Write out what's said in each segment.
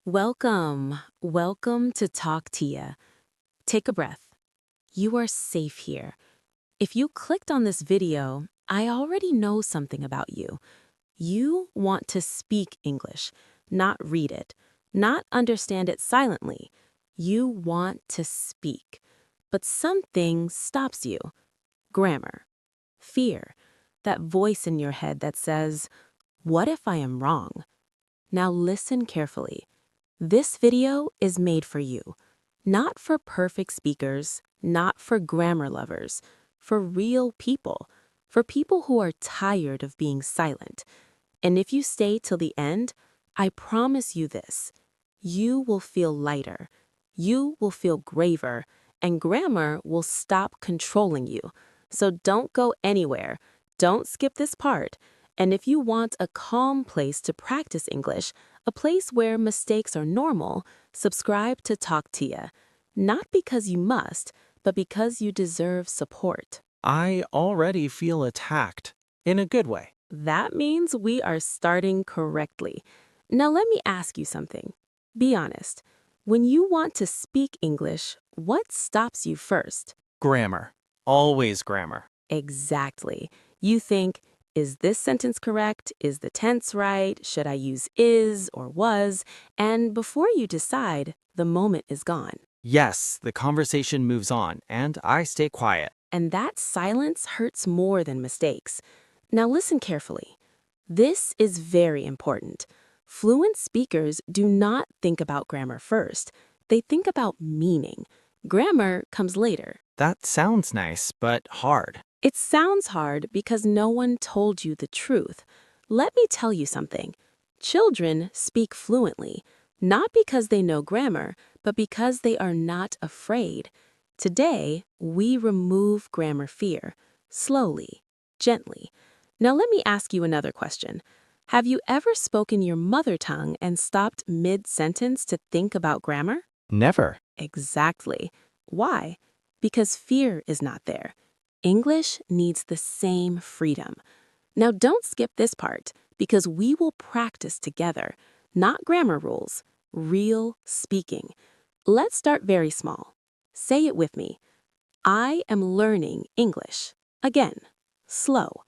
Welcome to Talk Tia. Take a breath. You are safe here. If you clicked on this video, I already know something about you. You want to speak English, not read it, not understand it silently. You want to speak. But something stops you. Grammar. Fear. That voice in your head that says, "What if I am wrong?" Now listen carefully. This video is made for you, not for perfect speakers, not for grammar lovers, for real people, for people who are tired of being silent. And if you stay till the end, I promise you this, you will feel lighter, you will feel graver, and grammar will stop controlling you. So don't go anywhere, don't skip this part. And if you want a calm place to practice English, a place where mistakes are normal, subscribe to Talk Tia. Not because you must, but because you deserve support. I already feel attacked, in a good way. That means we are starting correctly. Now let me ask you something. Be honest. When you want to speak English, what stops you first? Grammar. Always grammar. Exactly. You think, is this sentence correct? Is the tense right? Should I use is or was? And before you decide, the moment is gone. Yes, the conversation moves on, and I stay quiet. And that silence hurts more than mistakes. Now listen carefully. This is very important. Fluent speakers do not think about grammar first. They think about meaning. Grammar comes later. That sounds nice, but hard. It sounds hard because no one told you the truth. Let me tell you something. Children speak fluently, not because they know grammar, but because they are not afraid. Today, we remove grammar fear, slowly, gently. Now let me ask you another question. Have you ever spoken your mother tongue and stopped mid-sentence to think about grammar? Never. Exactly. Why? Because fear is not there. English needs the same freedom. Now don't skip this part, because we will practice together, not grammar rules, real speaking. Let's start very small. Say it with me. I am learning English. Again, slow.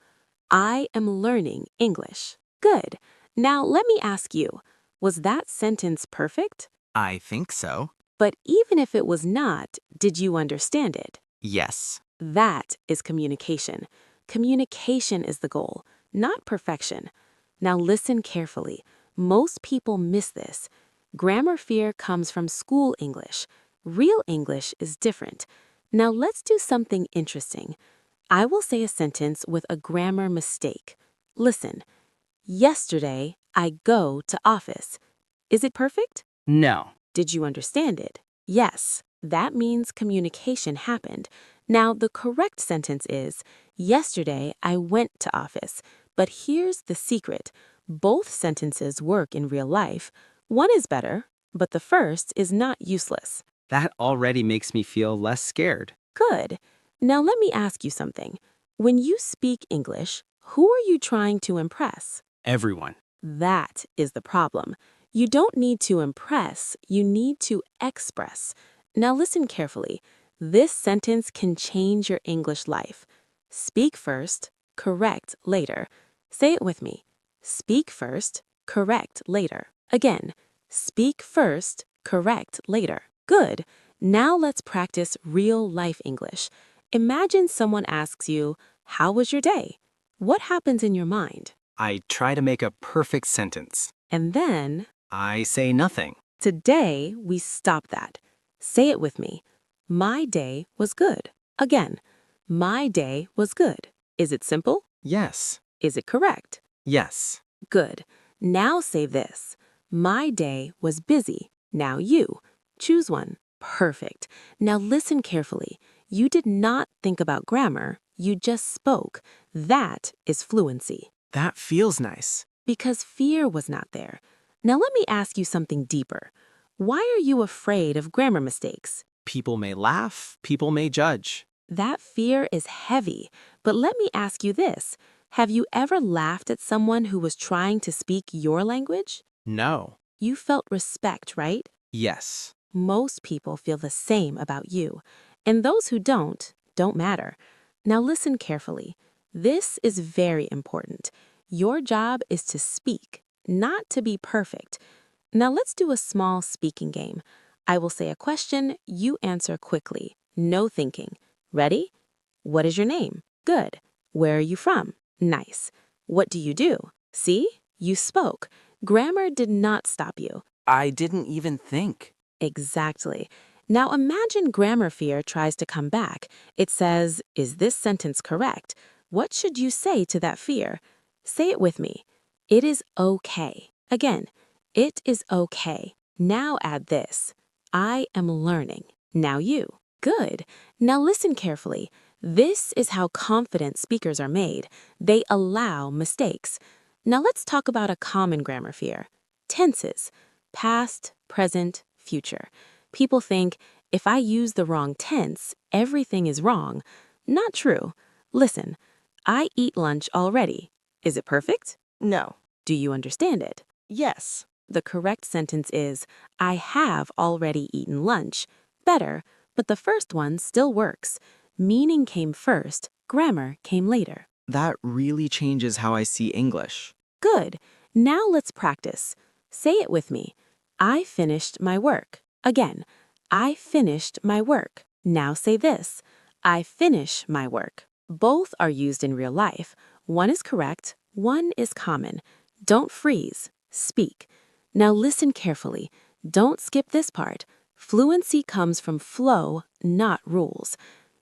I am learning English. Good. Now let me ask you, was that sentence perfect? I think so. But even if it was not, did you understand it? Yes. That is communication. Communication is the goal, not perfection. Now listen carefully. Most people miss this. Grammar fear comes from school English. Real English is different. Now let's do something interesting. I will say a sentence with a grammar mistake. Listen. Yesterday, I go to office. Is it perfect? No. Did you understand it? Yes. That means communication happened. Now, the correct sentence is, yesterday I went to office. But here's the secret. Both sentences work in real life. One is better, but the first is not useless. That already makes me feel less scared. Good. Now let me ask you something. When you speak English, who are you trying to impress? Everyone. That is the problem. You don't need to impress, you need to express. Now listen carefully. This sentence can change your English life. Speak first, correct later. Say it with me. Speak first, correct later. Again, speak first, correct later. Good. Now let's practice real life English. Imagine someone asks you, "How was your day?" What happens in your mind? I try to make a perfect sentence. And then, I say nothing. today, we stop that. Say it with me. My day was good. Again, my day was good. Is it simple? Yes. Is it correct? Yes. Good. Now say this. My day was busy. Now you. Choose one. Perfect. Now listen carefully. You did not think about grammar. You just spoke. That is fluency. That feels nice. Because fear was not there. Now let me ask you something deeper. Why are you afraid of grammar mistakes? People may laugh, people may judge. That fear is heavy. But let me ask you this. Have you ever laughed at someone who was trying to speak your language? No. You felt respect, right? Yes. Most people feel the same about you, and those who don't matter. Now listen carefully. This is very important. Your job is to speak, not to be perfect. Now let's do a small speaking game. I will say a question, you answer quickly. No thinking. Ready? What is your name? Good. Where are you from? Nice. What do you do? See? You spoke. Grammar did not stop you. I didn't even think. Exactly. Now imagine grammar fear tries to come back. It says, is this sentence correct? What should you say to that fear? Say it with me. It is okay. Again, it is okay. Now add this. I am learning. Now you. Good. Now listen carefully. This is how confident speakers are made. They allow mistakes. Now let's talk about a common grammar fear. Tenses. Past, present, future. People think, if I use the wrong tense, everything is wrong. Not true. Listen, I eat lunch already. Is it perfect? No. Do you understand it? Yes. The correct sentence is, I have already eaten lunch. Better, but the first one still works. Meaning came first, grammar came later. That really changes how I see English. Good. Now let's practice. Say it with me. I finished my work. Again, I finished my work. Now say this. I finish my work. Both are used in real life. One is correct, one is common. Don't freeze. Speak. Now listen carefully. Don't skip this part. Fluency comes from flow, not rules.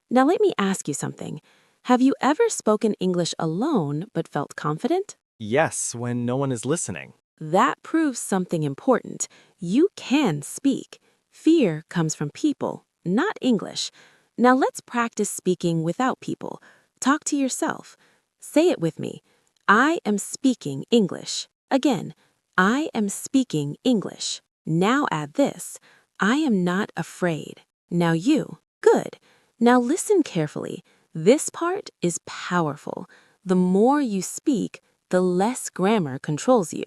Now let me ask you something. Have you ever spoken English alone but felt confident? Yes, when no one is listening. That proves something important. You can speak. Fear comes from people, not English. Now let's practice speaking without people. Talk to yourself. Say it with me. I am speaking English. Again, I am speaking English. Now add this. I am not afraid. Now you. Good. Now listen carefully. This part is powerful. The more you speak, the less grammar controls you.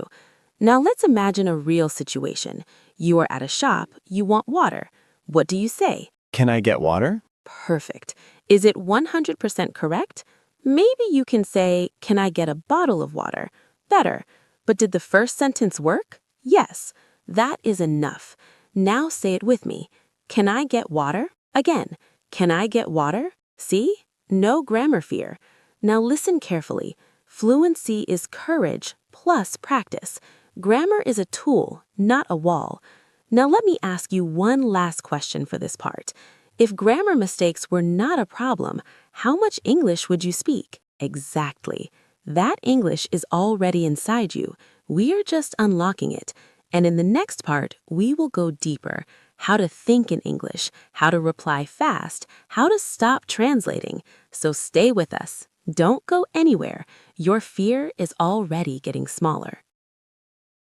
Now let's imagine a real situation. You are at a shop, you want water. What do you say? Can I get water? Perfect. Is it 100% correct? Maybe you can say, can I get a bottle of water? Better. But did the first sentence work? Yes. That is enough. Now say it with me. Can I get water? Again. Can I get water? See? No grammar fear. Now listen carefully. Fluency is courage plus practice. Grammar is a tool, not a wall. Now let me ask you one last question for this part. If grammar mistakes were not a problem, how much English would you speak? Exactly. That English is already inside you. We are just unlocking it. And in the next part, we will go deeper. How to think in English, how to reply fast, how to stop translating. So stay with us. Don't go anywhere. Your fear is already getting smaller.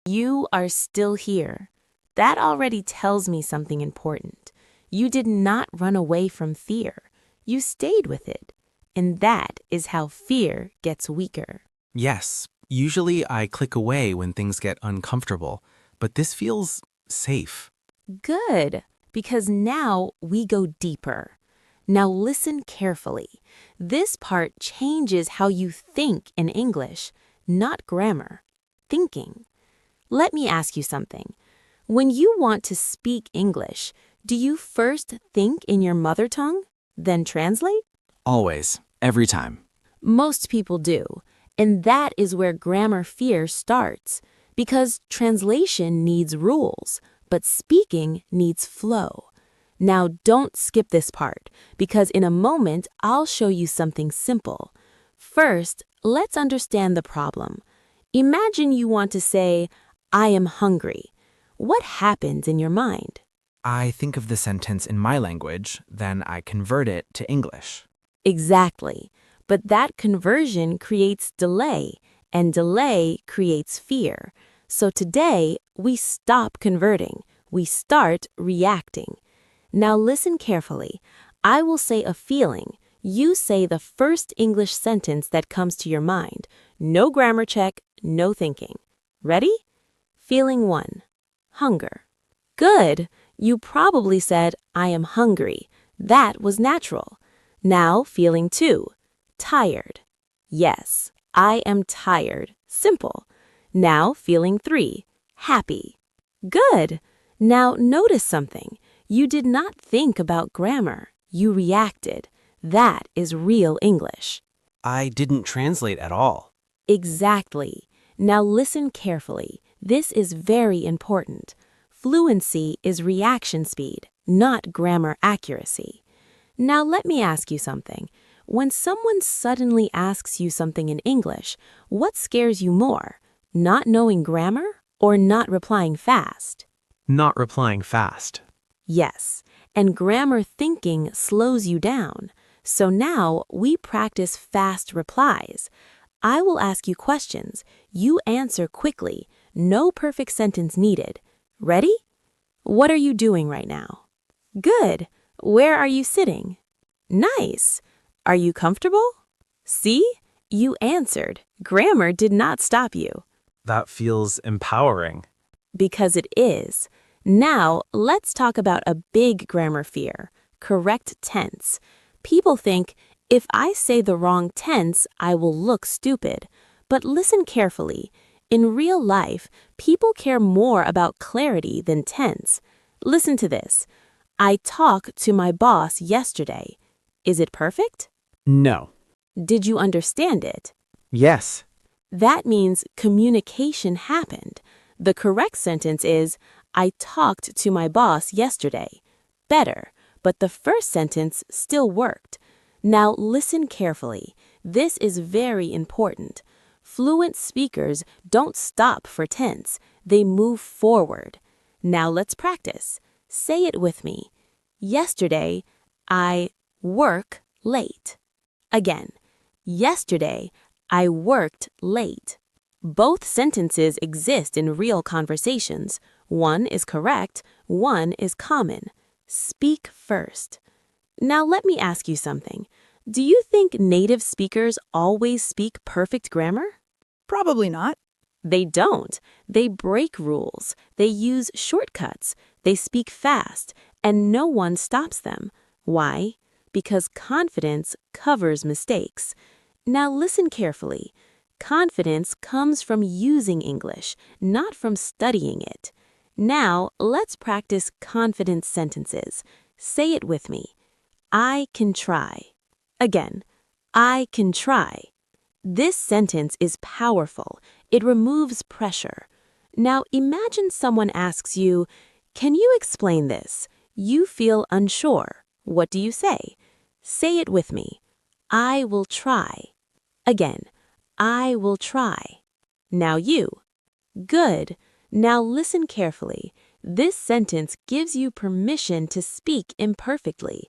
You are still here. That already tells me something important. You did not run away from fear. You stayed with it. And that is how fear gets weaker. Yes. Usually I click away when things get uncomfortable, but this feels safe. Good, because now we go deeper. Now listen carefully. This part changes how you think in English, not grammar. Thinking. Let me ask you something. When you want to speak English, do you first think in your mother tongue, then translate? Always. Every time. Most people do, and that is where grammar fear starts, because translation needs rules, but speaking needs flow. Now don't skip this part, because in a moment I'll show you something simple. First, let's understand the problem. Imagine you want to say, I am hungry. What happens in your mind? I think of the sentence in my language, then I convert it to English. Exactly. But that conversion creates delay, and delay creates fear. So today, we stop converting. We start reacting. Now listen carefully. I will say a feeling. You say the first English sentence that comes to your mind. No grammar check, no thinking. Ready? Feeling 1. hunger. Good. You probably said, I am hungry. That was natural. Now feeling 2. Tired. Yes, I am tired. Simple. Now feeling 3. Happy. Good. Now notice something. You did not think about grammar. You reacted. That is real English. I didn't translate at all. Exactly. Now listen carefully. This is very important. Fluency is reaction speed, not grammar accuracy. Now let me ask you something. When someone suddenly asks you something in English, what scares you more? Not knowing grammar or not replying fast? Not replying fast. Yes, and grammar thinking slows you down. So now we practice fast replies. I will ask you questions. You answer quickly. No perfect sentence needed. Ready? What are you doing right now? Good. Where are you sitting? Nice. Are you comfortable? See? You answered. Grammar did not stop you. That feels empowering. Because it is. Now, let's talk about a big grammar fear, correct tense. People think, if I say the wrong tense, I will look stupid. But listen carefully. In real life, people care more about clarity than tense. Listen to this. I talked to my boss yesterday. Is it perfect? No. Did you understand it? Yes. That means communication happened. The correct sentence is, I talked to my boss yesterday. Better, but the first sentence still worked. Now listen carefully. This is very important. Fluent speakers don't stop for tense. They move forward. Now let's practice. Say it with me. Yesterday, I work late. Again, yesterday, I worked late. Both sentences exist in real conversations. One is correct, one is common. Speak first. Now let me ask you something. Do you think native speakers always speak perfect grammar? Probably not. They don't. They break rules. They use shortcuts. They speak fast, and no one stops them. Why? Because confidence covers mistakes. Now listen carefully. Confidence comes from using English, not from studying it. Now let's practice confident sentences. Say it with me. I can try. Again, I can try. This sentence is powerful. It removes pressure. Now imagine someone asks you, can you explain this? You feel unsure. What do you say? Say it with me. I will try. Again, I will try. Now you. Good. Now listen carefully. This sentence gives you permission to speak imperfectly.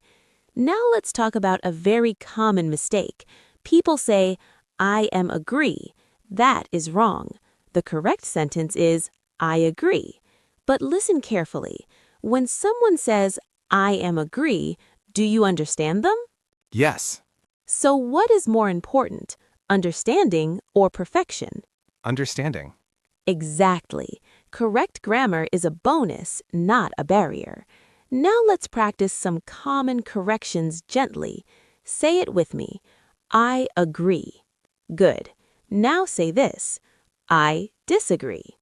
Now let's talk about a very common mistake. People say, I am agree. That is wrong. The correct sentence is, I agree. But listen carefully. When someone says, I am agree, do you understand them? Yes. So what is more important, understanding or perfection? Understanding. Exactly. Correct grammar is a bonus, not a barrier. Now let's practice some common corrections gently. Say it with me. I agree. Good. Now say this. I disagree.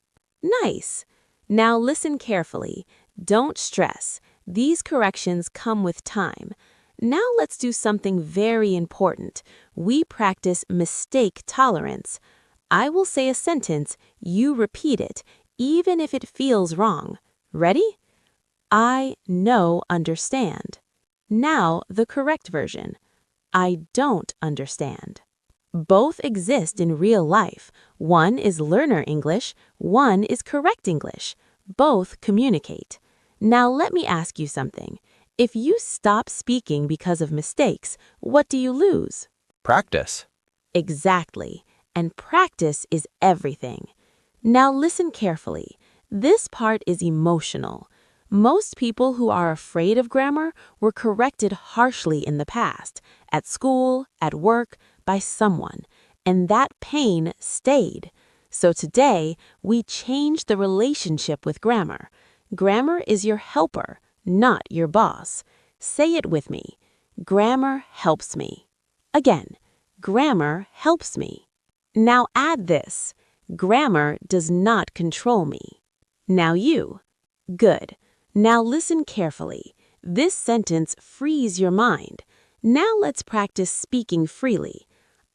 Nice. Now listen carefully. Don't stress. These corrections come with time. Now let's do something very important. We practice mistake tolerance. I will say a sentence, you repeat it, even if it feels wrong. Ready? I understand. Now the correct version. I don't understand. Both exist in real life. One is learner English, one is correct English. Both communicate. Now let me ask you something. If you stop speaking because of mistakes, what do you lose? Practice. Exactly. And practice is everything. Now listen carefully. This part is emotional. Most people who are afraid of grammar were corrected harshly in the past, at school, at work, by someone, and that pain stayed. So today, we change the relationship with grammar. Grammar is your helper, not your boss. Say it with me. Grammar helps me. Again, grammar helps me. Now add this. Grammar does not control me. Now you. Good. Now listen carefully. This sentence frees your mind. Now let's practice speaking freely.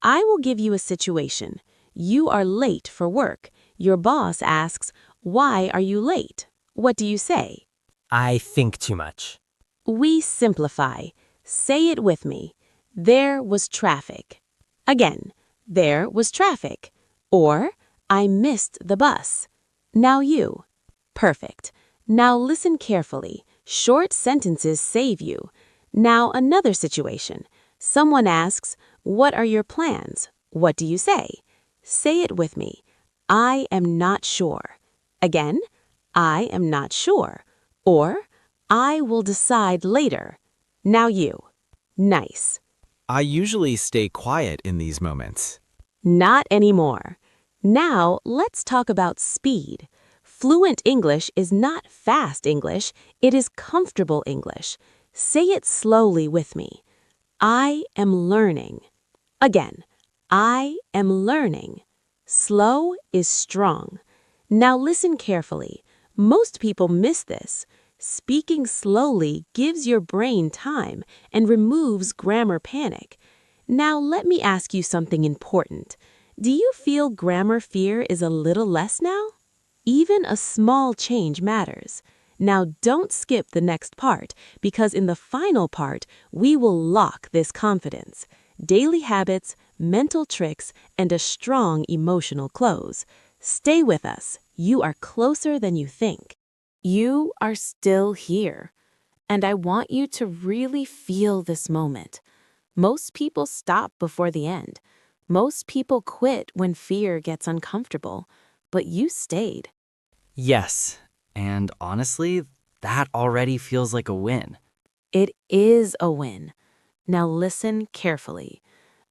I will give you a situation. You are late for work. Your boss asks, "Why are you late?" What do you say? I think too much. We simplify. Say it with me. There was traffic. Again, there was traffic. Or, I missed the bus. Now you. Perfect. Now listen carefully. Short sentences save you. Now another situation. Someone asks, "What are your plans?" What do you say? Say it with me. I am not sure. Again, I am not sure. Or, I will decide later. Now you. Nice. I usually stay quiet in these moments. Not anymore. Now, let's talk about speed. Fluent English is not fast English, it is comfortable English. Say it slowly with me. I am learning. Again, I am learning. Slow is strong. Now listen carefully. Most people miss this. Speaking slowly gives your brain time and removes grammar panic. Now let me ask you something important. Do you feel grammar fear is a little less now? Even a small change matters. Now don't skip the next part, because in the final part, we will lock this confidence. Daily habits, mental tricks, and a strong emotional close. Stay with us. You are closer than you think. You are still here. And I want you to really feel this moment. Most people stop before the end. Most people quit when fear gets uncomfortable. But you stayed. Yes, and honestly, that already feels like a win. It is a win. Now listen carefully.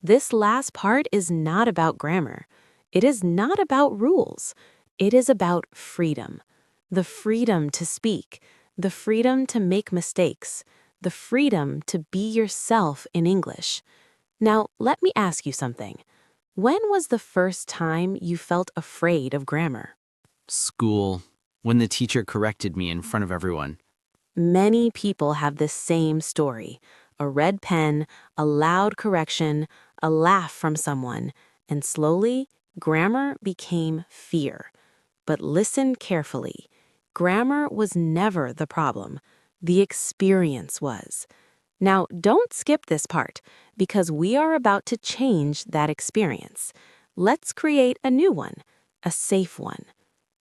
This last part is not about grammar. It is not about rules. It is about freedom. The freedom to speak, the freedom to make mistakes, the freedom to be yourself in English. Now, let me ask you something. When was the first time you felt afraid of grammar? School, when the teacher corrected me in front of everyone. Many people have the same story. A red pen, a loud correction, a laugh from someone, and slowly, grammar became fear. But listen carefully. Grammar was never the problem. The experience was. Now, don't skip this part, because we are about to change that experience. Let's create a new one, a safe one.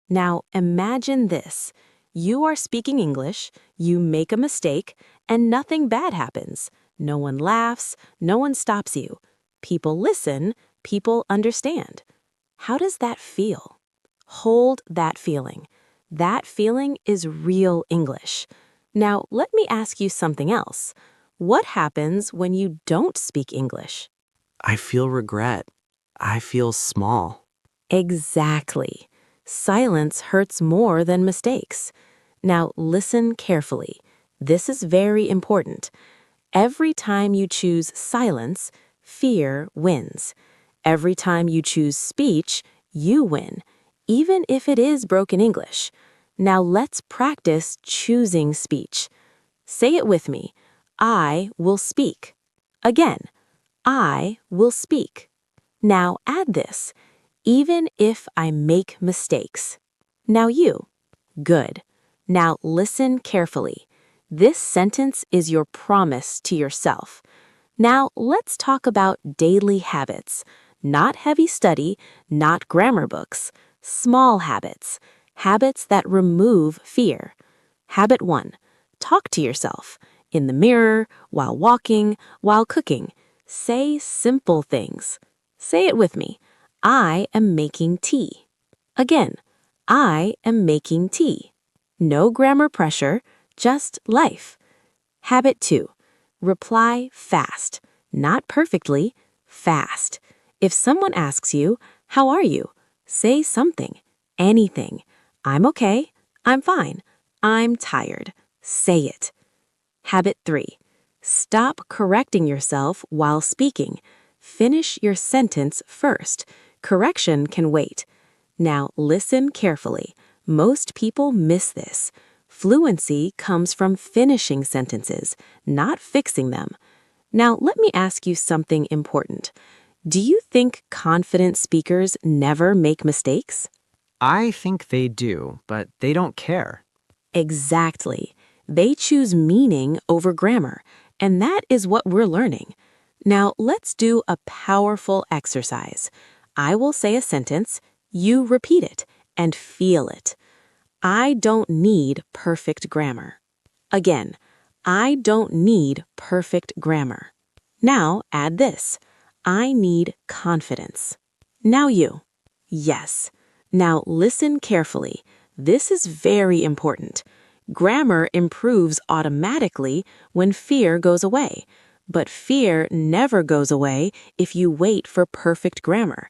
Now, imagine this. You are speaking English, you make a mistake, and nothing bad happens. No one laughs, no one stops you. People listen, people understand. How does that feel? Hold that feeling. That feeling is real English. Now, let me ask you something else. What happens when you don't speak English? I feel regret. I feel small. Exactly. Silence hurts more than mistakes. Now listen carefully. This is very important. Every time you choose silence, fear wins. Every time you choose speech, you win, even if it is broken English. Now let's practice choosing speech. Say it with me. I will speak. Again, I will speak. Now add this. Even if I make mistakes. Now you. Good. Now listen carefully. This sentence is your promise to yourself. Now let's talk about daily habits. Not heavy study, not grammar books. Small habits. Habits that remove fear. Habit 1. Talk to yourself. In the mirror, while walking, while cooking. Say simple things. Say it with me. I am making tea. Again, I am making tea. No grammar pressure, just life. Habit 2. Reply fast. Not perfectly, fast. If someone asks you, "How are you?" Say something, anything. I'm okay. I'm fine. I'm tired. Say it. Habit 3. Stop correcting yourself while speaking. Finish your sentence first. Correction can wait. Now listen carefully. Most people miss this. Fluency comes from finishing sentences, not fixing them. Now let me ask you something important. Do you think confident speakers never make mistakes? I think they do, but they don't care. Exactly. They choose meaning over grammar, and that is what we're learning. Now, let's do a powerful exercise. I will say a sentence, you repeat it, and feel it. I don't need perfect grammar. Again, I don't need perfect grammar. Now, add this. I need confidence. Now you. Yes. Now listen carefully. This is very important. Grammar improves automatically when fear goes away, but fear never goes away if you wait for perfect grammar.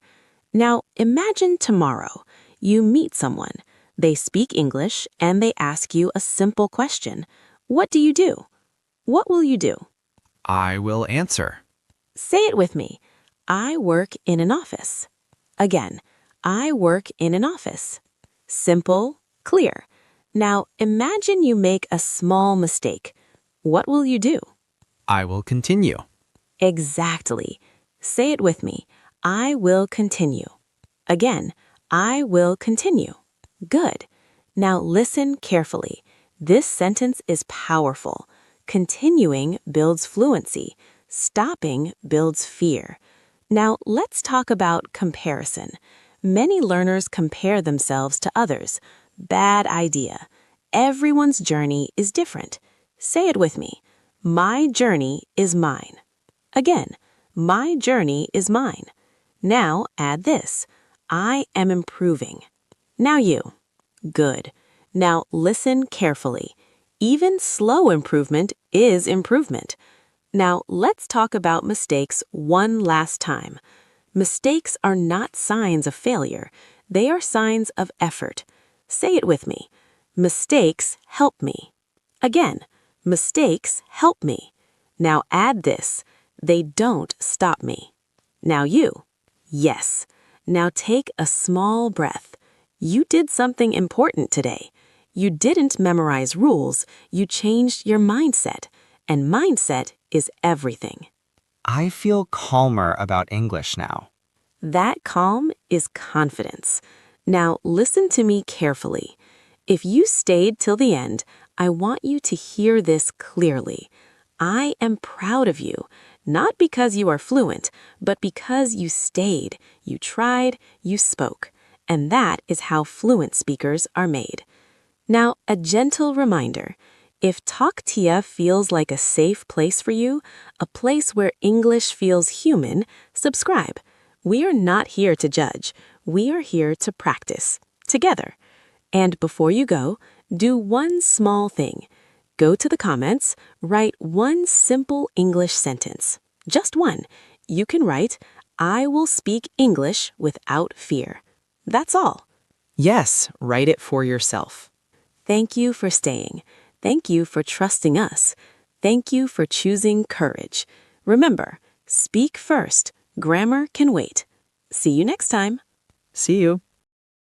Now imagine tomorrow. You meet someone. They speak English and they ask you a simple question. What do you do? What will you do? I will answer. Say it with me. I work in an office. Again, I work in an office. Simple, clear. Now imagine you make a small mistake. What will you do? I will continue. Exactly. Say it with me. I will continue. Again, I will continue. Good. Now listen carefully. This sentence is powerful. Continuing builds fluency. Stopping builds fear. Now let's talk about comparison. Many learners compare themselves to others. Bad idea. Everyone's journey is different. Say it with me. My journey is mine. Again, my journey is mine. Now add this. I am improving. Now you. Good. Now listen carefully. Even slow improvement is improvement. Now let's talk about mistakes one last time. Mistakes are not signs of failure. They are signs of effort. Say it with me. Mistakes help me. Again, mistakes help me. Now add this. They don't stop me. Now you. Yes. Now take a small breath. You did something important today. You didn't memorize rules. You changed your mindset. And mindset is everything. I feel calmer about English now. That calm is confidence. Now listen to me carefully. If you stayed till the end, I want you to hear this clearly. I am proud of you, not because you are fluent, but because you stayed, you tried, you spoke. And that is how fluent speakers are made. Now, a gentle reminder. If TalkTia feels like a safe place for you, a place where English feels human, subscribe. We are not here to judge. We are here to practice together. And before you go, do one small thing. Go to the comments, write one simple English sentence. Just one. You can write, I will speak English without fear. That's all. Yes, write it for yourself. Thank you for staying. Thank you for trusting us. Thank you for choosing courage. Remember, speak first. Grammar can wait. See you next time. See you.